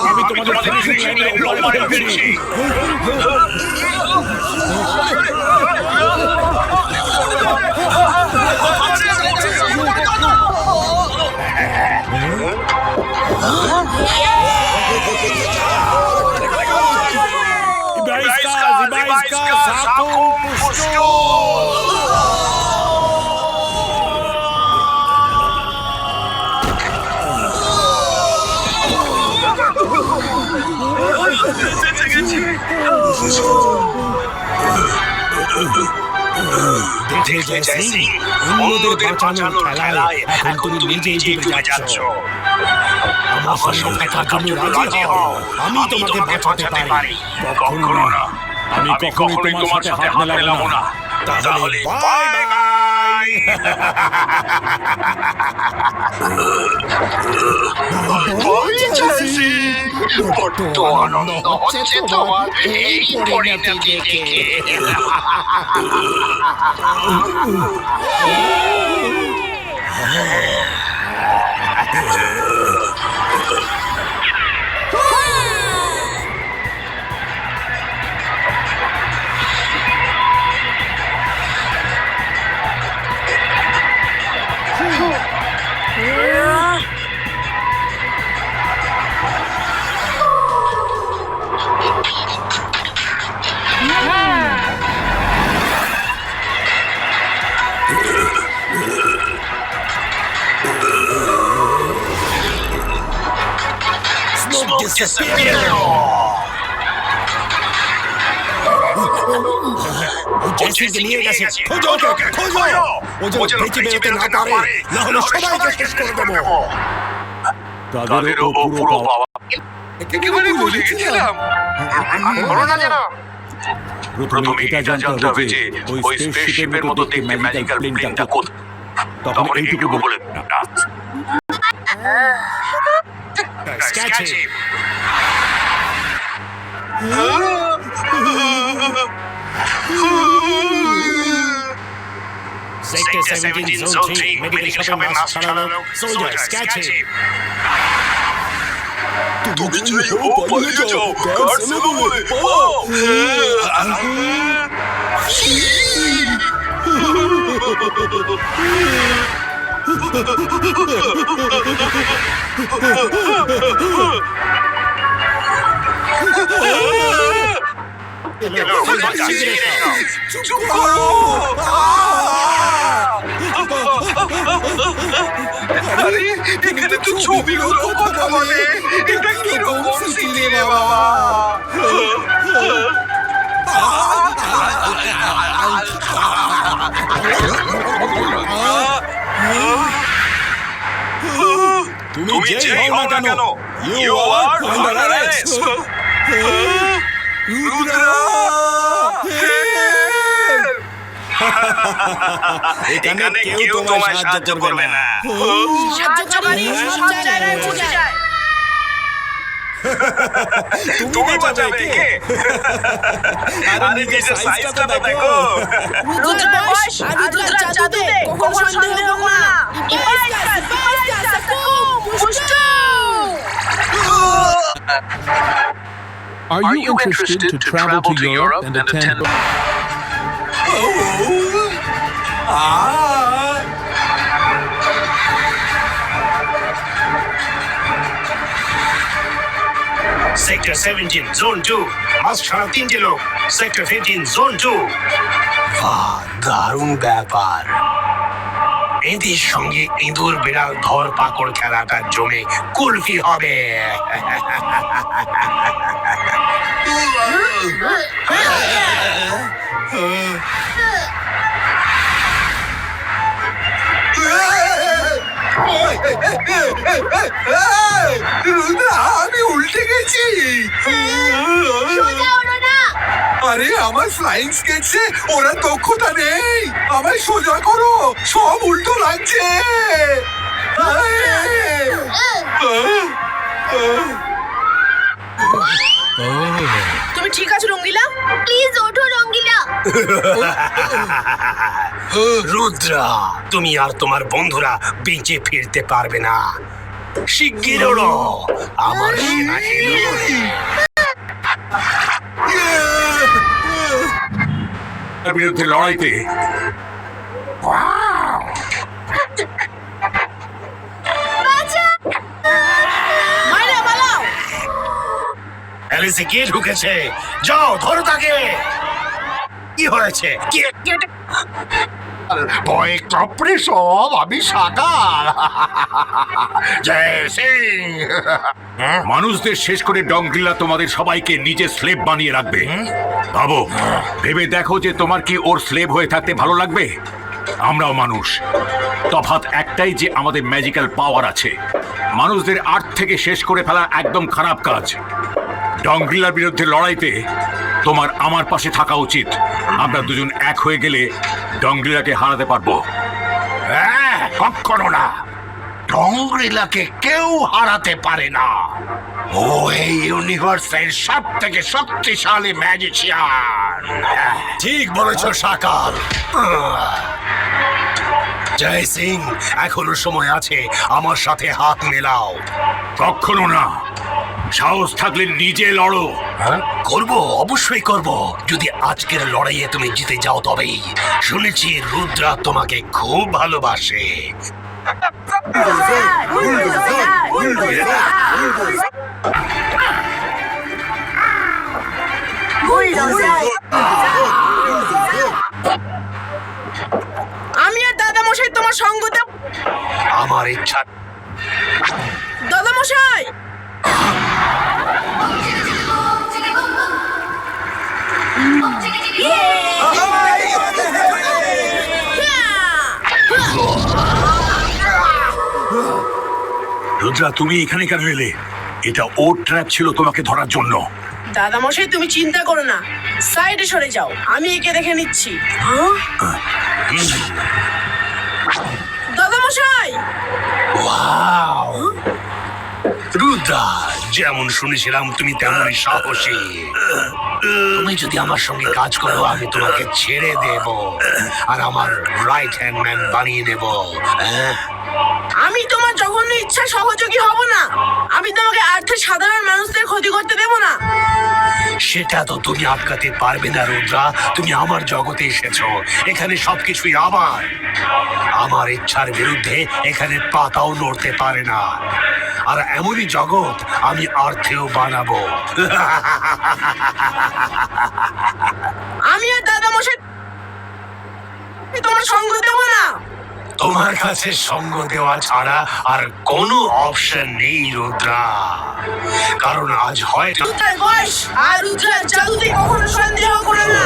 আমি তোমাদের ফিনিশিং লাইনে উপরে ফেলছি। অন্যদের বাঁচানোর খেলায় এখন তুমি নিজেই ডুবে যাচ্ছ। আমার সঙ্গে থাকার জন্য রাজি হও, আমি তোমাকে বাঁচাতে পারি। কখনো না, আমি কখনোই তোমার সাথে হাত মেলাবো না। তাহলে বাই বাই। বড্ড আনন্দ হচ্ছে তোমার এই পরিণতি দেখে। জেসিকে নিয়ে গেছে। খোঁজো ওকে, খোঁজো। ও যেন বেঁচে বেরোতে না পারে, না হলে সবাইকে শেষ করে দেবো। তাদেরও পুরো পাওয়া একেবারে ভুলে গেছিলাম। প্রথমে এটা জানতে হবে যে ওই স্পেসশিপের মতো দেখতে ম্যাজিক্যাল প্লেনটা কোথায়। তখন এইটুকু বলে স্কেচ হিম। Sector 17 Zone 3 মেডিকেল শপে মাস্ক ছাড়ানো সোলজার স্কেচ হিম। তুমি চাই ও পালিয়ে যাও, গার্ডস এনে বলে পালাও। এখানে তো ছবিগুলো কথা বলে। এটা কিরকম সিটি রে বাবা। তুমি যেই হও না কেন, you are under arrest. Rudra, এখানে কেউ তোমায় সাহায্য করবে না। তুমি বাঁচাবে কে? আরে নিজের সাইজটা তো দেখো। রুদ্রার বয়স আর রুদ্রার জাদুতে কখনো সন্দেহ করো না। Are you interested to travel to Europe and attend? Sector 17 Zone 2 mask ছাড়া 3টে লোক। Sector 15 Zone 2। বাহ, দারুণ ব্যাপার। এদের সঙ্গে ইঁদুর বিড়াল ধর পাকড় খেলাটা জমে কুলফি হবে। রুদ্রা, আমি উল্টে গেছি। আরে আমার ফ্লাইং স্কেচে ওরা দক্ষতা নেই। আমায় সোজা করো, সব উল্টো লাগছে। ঠিক আছে রঙ্গিলা। প্লিজ ওঠো রঙ্গিলা। রুদ্রা, তুমি আর তোমার বন্ধুরা বেঁচে ফিরতে পারবে না। শিগগির ওড়ো, আমার সেনা এলো বলে। তার বিরুদ্ধে লড়াইতে মাইরা পালাও। অ্যালিসে কে ঢুকেছে? যাও ধরো তাকে। কি হয়েছে? ভয় কাঁপড়ে সব, আমি সাকার। জয় সিং। মানুষদের শেষ করে ডংগ্রিলা তোমাদের সবাইকে নিজে স্লেভ বানিয়ে রাখবে। ভাবো, ভেবে দেখো যে তোমার কি ওর স্লেভ হয়ে থাকতে ভালো লাগবে? আমরাও মানুষ, তফাৎ একটাই যে আমাদের ম্যাজিক্যাল পাওয়ার আছে। মানুষদের আর্ট থেকে শেষ করে ফেলা একদম খারাপ কাজ। ডংগ্রিলার বিরুদ্ধে লড়াইতে তোমার আমার পাশে থাকা উচিত। আমরা দুজন এক হয়ে গেলে ডংগ্রিলাকে হারাতে পারবো। হ্যাঁ, কখনো না। ডংগ্রিলাকে কেউ হারাতে পারে না। ও এই ইউনিভার্সের সব থেকে শক্তিশালী ম্যাজিশিয়ান। ঠিক বলেছ সাকার। জয় সিং, এখনো সময় আছে, আমার সাথে হাত মেলাও। কখনো না। সাহস থাকলে নিজে লড়ো। করব, অবশ্যই করব, যদি আজকের লড়াইয়ে তুমি জিতে যাও তবেই। শুনেছি রুদ্রা তোমাকে খুব ভালোবাসে। আমি আর দাদা মশাই তোমার সঙ্গ দেব। আমার ইচ্ছা। দাদা মশাই, রুদ্রা, তুমি এখানে কেন এলে? এটা ওর ট্র্যাপ ছিল তোমাকে ধরার জন্য। দাদা মশাই তুমি চিন্তা করো না, সাইডে সরে যাও, আমি একে দেখে নিচ্ছি। দাদা মশাই, ওয়াও! রুদ্রা, যেমন শুনেছিলাম তুমি তেমনই সাহসী। তুমি যদি আমার সঙ্গে কাজ করো, আমি তোমাকে ছেড়ে দেব আর আমার রাইট হ্যান্ড ম্যান বানিয়ে দেব। আমি তোমার জঘন্য ইচ্ছা সহযোগী হব না। আমি তোমাকে আর্থের সাধারণ মানুষদের ক্ষতি করতে দেব না। সেটা তো তুমি আটকাতে পারবে না রুদ্রা। তুমি আমার জগতে এসেছো, এখানে সবকিছুই আমার ইচ্ছার বিরুদ্ধে এখানে পাতাও নড়তে পারে না। আর এমনই জগৎ আমি আর্থেও বানাবো। আমি আর দাদা মশাই তোমার সঙ্গ দেব না। তোমার কাছে সঙ্গ দেওয়া ছাড়া আর কোনো অপশন নেই রুদ্রা, কারণ আজ হয়তো রুদ্রার বয়স আর রুদ্রার জাদুতে কখনো সন্দেহ করে না।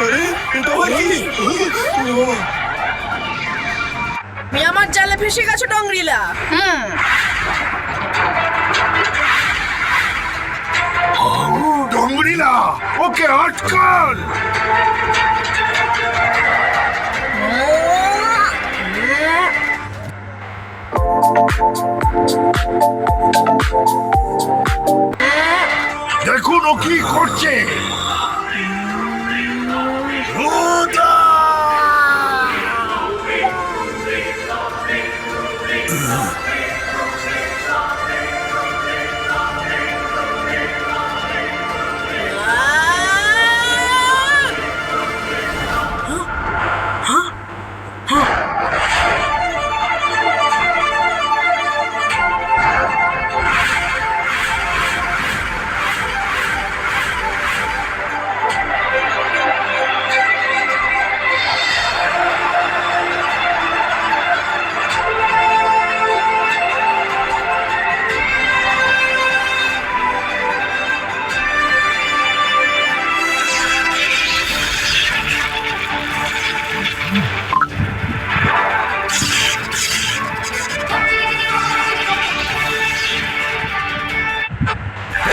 আরে এটা আবার কি? তুমি আমার জালে ফেসে গেছো ডংরিলা। ডঙ্গরিলা ওকে আটকান। দেখুন ও কি করছে।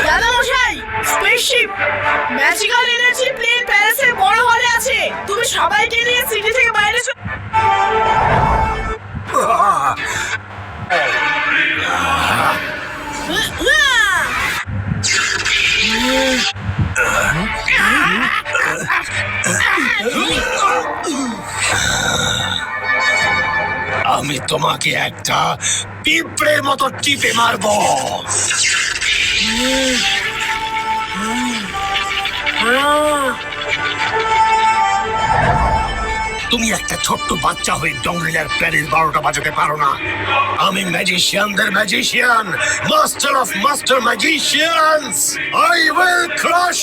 দাদা মশাই, স্পেসশিপ ম্যাজিক্যাল এনার্জি প্লেন প্যারিসের বড় হলে আছে। তুমি সবাইকে নিয়ে সিটি থেকে বাইরে আমি তোমাকে একটা পিঁপড়ের মতো টিপে মারবো। তুমি একটা ছোট্ট বাচ্চা হয়ে ডংরিলার প্ল্যানের 12টা বাজাতে পারো না। আমি ম্যাজিশিয়ানদের magician, master of master magicians. I will crash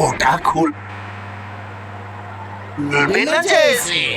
ওটা খুল নেবে না যে